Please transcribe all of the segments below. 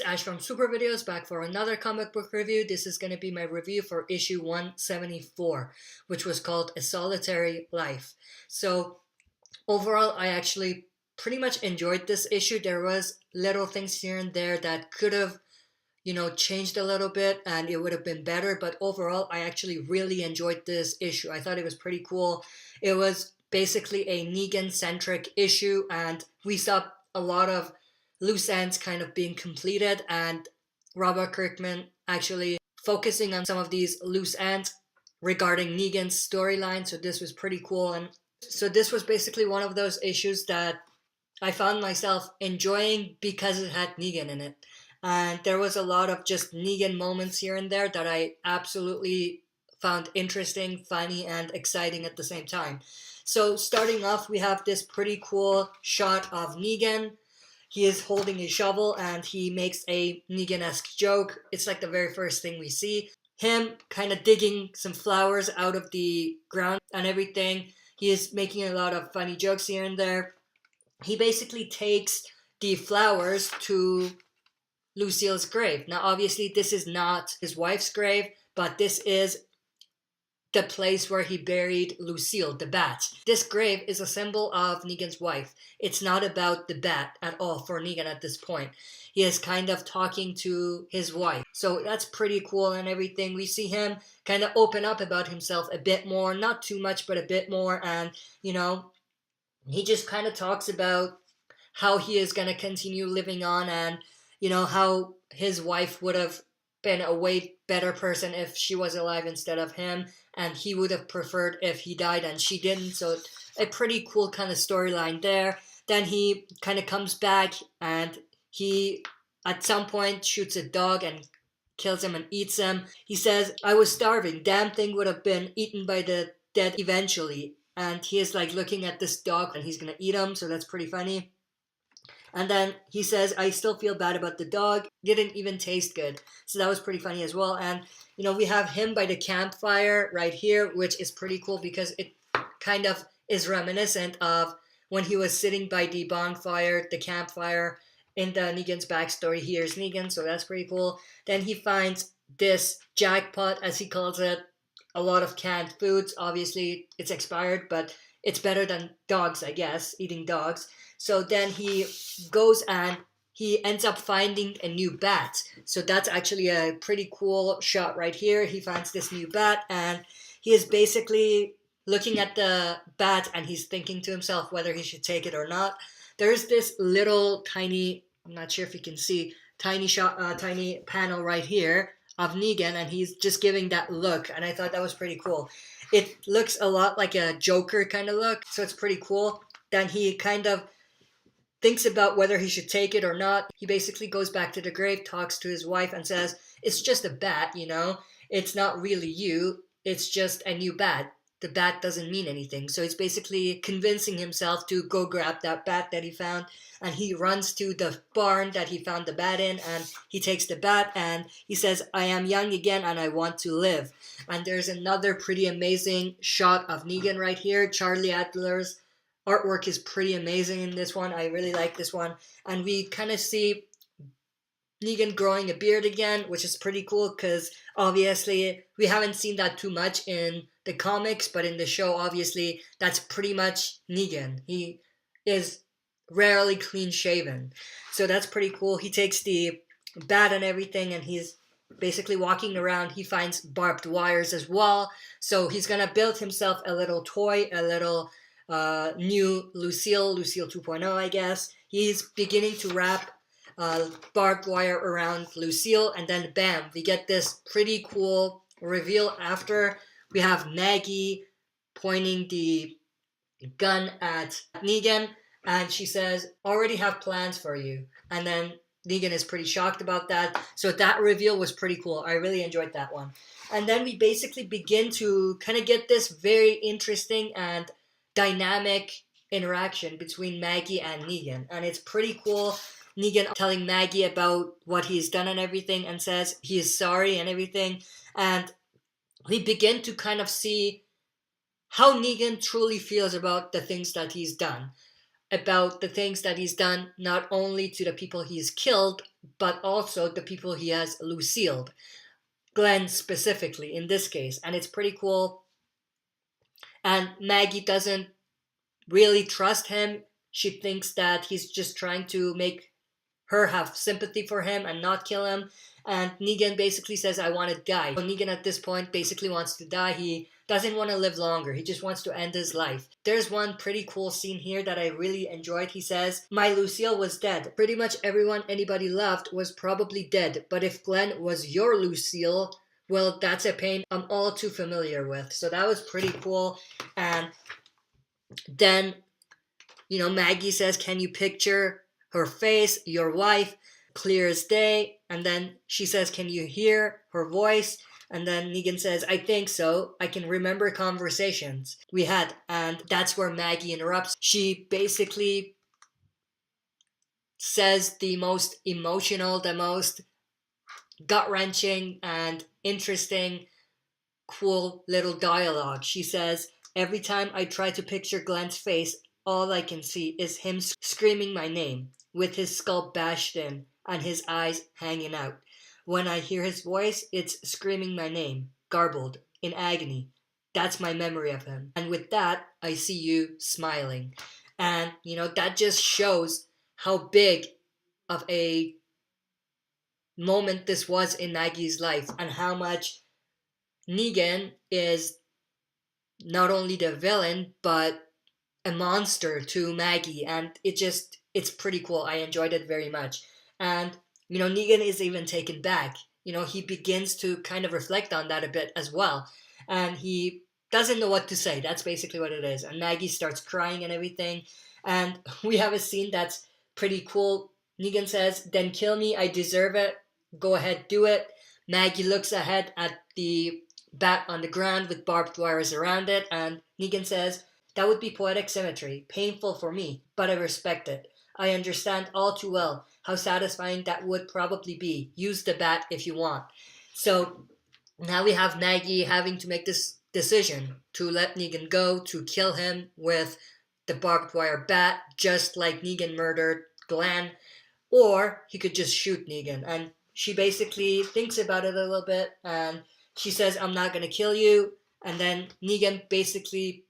It's Ash from Super Videos back for another comic book review. This is going to be my review for issue 174, which was called A Solitary Life. So overall, I actually pretty much enjoyed this issue. There was little things here and there that could have, changed a little bit and it would have been better. But overall, I actually really enjoyed this issue. I thought it was pretty cool. It was basically a Negan-centric issue and we saw a lot of loose ends kind of being completed, and Robert Kirkman actually focusing on some of these loose ends regarding Negan's storyline. So this was pretty cool, and so this was basically one of those issues that I found myself enjoying because it had Negan in it. And there was a lot of just Negan moments here and there that I absolutely found interesting, funny, and exciting at the same time. So starting off, we have this pretty cool shot of Negan. He is holding a shovel and he makes a Negan-esque joke. It's like the very first thing we see. Him kind of digging some flowers out of the ground and everything. He is making a lot of funny jokes here and there. He basically takes the flowers to Lucille's grave. Now obviously this is not his wife's grave, but this is the place where he buried Lucille, the bat. This grave is a symbol of Negan's wife. It's not about the bat at all for Negan at this point. He is kind of talking to his wife. So that's pretty cool and everything. We see him kind of open up about himself a bit more. Not too much, but a bit more. And, he just kind of talks about how he is going to continue living on and, how his wife would have been a way better person if she was alive instead of him, and he would have preferred if he died and she didn't. So a pretty cool kind of storyline there. Then he kind of comes back and he at some point shoots a dog and kills him and eats him. He says, "I was starving. Damn thing would have been eaten by the dead eventually." And he is like looking at this dog and he's gonna eat him, so that's pretty funny. And then he says, "I still feel bad about the dog. Didn't even taste good." So that was pretty funny as well. And, we have him by the campfire right here, which is pretty cool because it kind of is reminiscent of when he was sitting by the bonfire, the campfire, in the Negan's backstory. Here's Negan, so that's pretty cool. Then he finds this jackpot, as he calls it, a lot of canned foods. Obviously, it's expired, but it's better than dogs, I guess, eating dogs. So then he goes and he ends up finding a new bat. So that's actually a pretty cool shot right here. He finds this new bat and he is basically looking at the bat and he's thinking to himself whether he should take it or not. There's this little tiny, I'm not sure if you can see, tiny panel right here of Negan, and he's just giving that look, and I thought that was pretty cool. It looks a lot like a Joker kind of look, so it's pretty cool. Then he kind of thinks about whether he should take it or not. He basically goes back to the grave, talks to his wife, and says, "It's just a bat, It's not really you. It's just a new bat. The bat doesn't mean anything." So he's basically convincing himself to go grab that bat that he found. And he runs to the barn that he found the bat in, and he takes the bat and he says, "I am young again and I want to live." And there's another pretty amazing shot of Negan right here. Charlie Adler's artwork is pretty amazing in this one. I really like this one. And we kind of see Negan growing a beard again, which is pretty cool because obviously we haven't seen that too much in the comics, but in the show, obviously, that's pretty much Negan. He is rarely clean shaven. So that's pretty cool. He takes the bat and everything and he's basically walking around. He finds barbed wires as well. So he's going to build himself a little toy, a little new Lucille 2.0, I guess. He's beginning to wrap barbed wire around Lucille, and then bam, we get this pretty cool reveal after. We have Maggie pointing the gun at Negan, and she says, "Already have plans for you." And then Negan is pretty shocked about that. So that reveal was pretty cool. I really enjoyed that one. And then we basically begin to kind of get this very interesting and dynamic interaction between Maggie and Negan. And it's pretty cool. Negan telling Maggie about what he's done and everything and says he is sorry and everything. And we begin to kind of see how Negan truly feels about the things that he's done. about the things that he's done, not only to the people he's killed, but also the people he has Lucille'd. Glenn specifically in this case. And it's pretty cool. And Maggie doesn't really trust him. She thinks that he's just trying to make her have sympathy for him and not kill him. And Negan basically says, I want to die. So Negan at this point basically wants to die. He doesn't want to live longer. He just wants to end his life. There's one pretty cool scene here that I really enjoyed. He says, my Lucille was dead. Pretty much everyone anybody loved was probably dead. But if Glenn was your Lucille, well, that's a pain I'm all too familiar with. So that was pretty cool. And then, Maggie says, can you picture her face, your wife, clear as day? And then she says, can you hear her voice? And then Negan says, I think so. I can remember conversations we had. And that's where Maggie interrupts. She basically says the most emotional, the most gut-wrenching and interesting, cool little dialogue. She says, every time I try to picture Glenn's face, all I can see is him screaming my name, with his skull bashed in and his eyes hanging out. When I hear his voice, it's screaming my name, garbled, in agony. That's my memory of him. And with that, I see you smiling. And, that just shows how big of a moment this was in Maggie's life and how much Negan is not only the villain, but a monster to Maggie. And it's pretty cool. I enjoyed it very much. And, Negan is even taken back. He begins to kind of reflect on that a bit as well. And he doesn't know what to say. That's basically what it is. And Maggie starts crying and everything. And we have a scene that's pretty cool. Negan says, then kill me. I deserve it. Go ahead, do it. Maggie looks ahead at the bat on the ground with barbed wires around it. And Negan says, that would be poetic symmetry. Painful for me, but I respect it. I understand all too well how satisfying that would probably be. Use the bat if you want. So now we have Maggie having to make this decision to let Negan go, to kill him with the barbed wire bat, just like Negan murdered Glenn, or he could just shoot Negan. And she basically thinks about it a little bit, and she says, I'm not going to kill you. And then Negan basically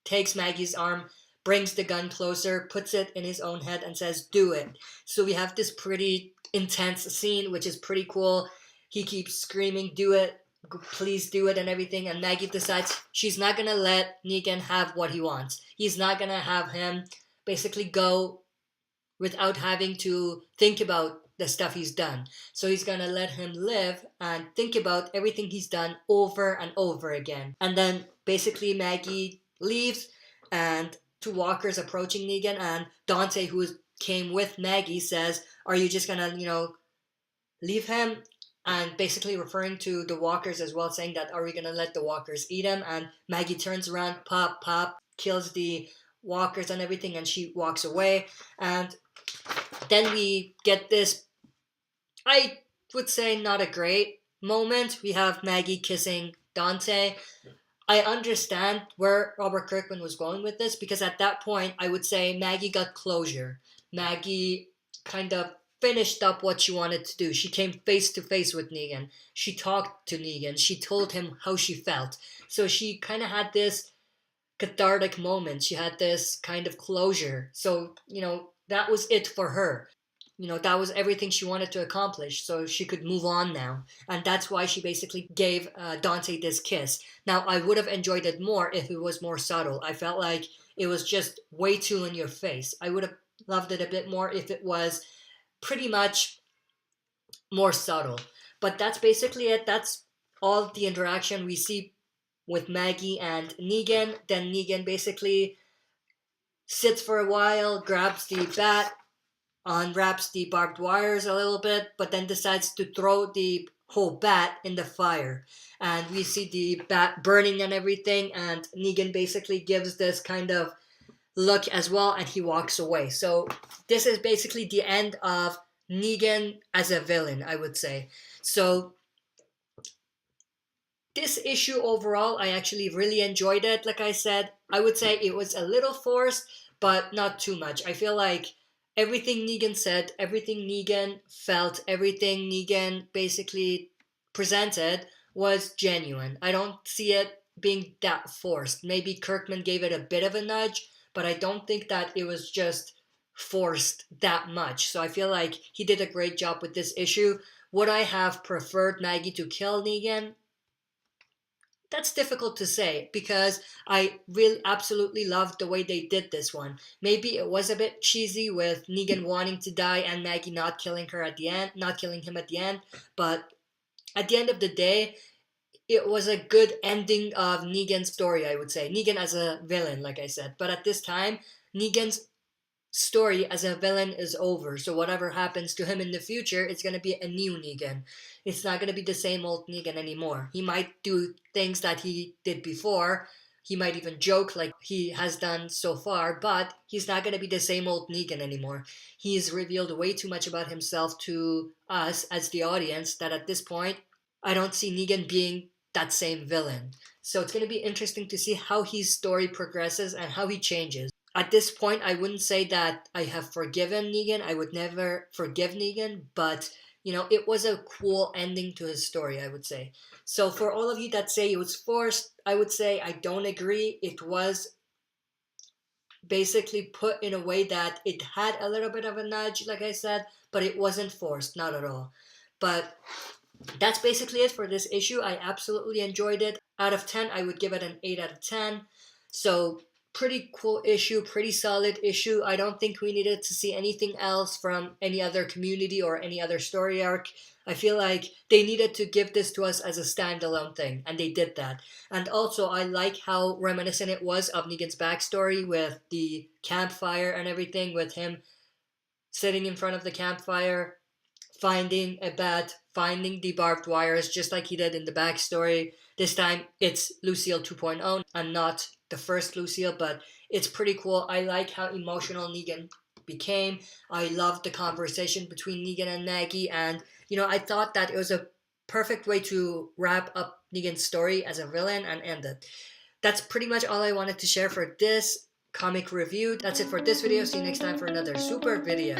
takes Maggie's arm, brings the gun closer, puts it in his own head, and says, do it. So we have this pretty intense scene, which is pretty cool. He keeps screaming, do it, please do it, and everything. And Maggie decides she's not going to let Negan have what he wants. He's not going to have him basically go without having to think about the stuff he's done. So he's going to let him live and think about everything he's done over and over again. And then basically Maggie leaves, and two walkers approaching Negan, and Dante, who came with Maggie, says, are you just going to, leave him? And basically referring to the walkers as well, saying that, are we going to let the walkers eat him? And Maggie turns around, pop, pop, kills the walkers and everything, and she walks away. And then we get this, I would say, not a great moment. We have Maggie kissing Dante. I understand where Robert Kirkman was going with this, because at that point, I would say Maggie got closure. Maggie kind of finished up what she wanted to do. She came face to face with Negan. She talked to Negan. She told him how she felt. So she kind of had this cathartic moment. She had this kind of closure. So, that was it for her. That was everything she wanted to accomplish, so she could move on now. And that's why she basically gave Dante this kiss. Now, I would have enjoyed it more if it was more subtle. I felt like it was just way too in your face. I would have loved it a bit more if it was pretty much more subtle. But that's basically it. That's all the interaction we see with Maggie and Negan. Then Negan basically sits for a while, grabs the bat, unwraps the barbed wires a little bit, but then decides to throw the whole bat in the fire. And we see the bat burning and everything, and Negan basically gives this kind of look as well, and he walks away. So this is basically the end of Negan as a villain, I would say. So this issue overall, I actually really enjoyed it. Like I said, I would say it was a little forced, but not too much. I feel like everything Negan said, everything Negan felt, everything Negan basically presented was genuine. I don't see it being that forced. Maybe Kirkman gave it a bit of a nudge, but I don't think that it was just forced that much. So I feel like he did a great job with this issue. Would I have preferred Maggie to kill Negan? That's difficult to say because I really absolutely loved the way they did this one. Maybe it was a bit cheesy with Negan wanting to die and Maggie not killing her at the end, not killing him at the end, but at the end of the day, it was a good ending of Negan's story, I would say. Negan as a villain, like I said. But at this time, Negan's story as a villain is over. So whatever happens to him in the future, it's going to be a new Negan. It's not going to be the same old Negan anymore. He might do things that he did before. He might even joke like he has done so far, but he's not going to be the same old Negan anymore. He's revealed way too much about himself to us as the audience that at this point, I don't see Negan being that same villain. So it's going to be interesting to see how his story progresses and how he changes. At this point, I wouldn't say that I have forgiven Negan. I would never forgive Negan, but it was a cool ending to his story, I would say. So for all of you that say it was forced, I would say I don't agree. It was basically put in a way that it had a little bit of a nudge, like I said, but it wasn't forced, not at all. But that's basically it for this issue. I absolutely enjoyed it. Out of 10, I would give it an 8 out of 10. So pretty cool issue, pretty solid issue. I don't think we needed to see anything else from any other community or any other story arc. I feel like they needed to give this to us as a standalone thing, and they did that. And also, I like how reminiscent it was of Negan's backstory with the campfire and everything, with him sitting in front of the campfire, finding a bat, finding the barbed wires, just like he did in the backstory. This time it's Lucille 2.0 and not the first Lucille, but it's pretty cool. I like how emotional Negan became. I loved the conversation between Negan and Maggie, and I thought that it was a perfect way to wrap up Negan's story as a villain and end it. That's pretty much all I wanted to share for this comic review. That's it for this video. See you next time for another super video.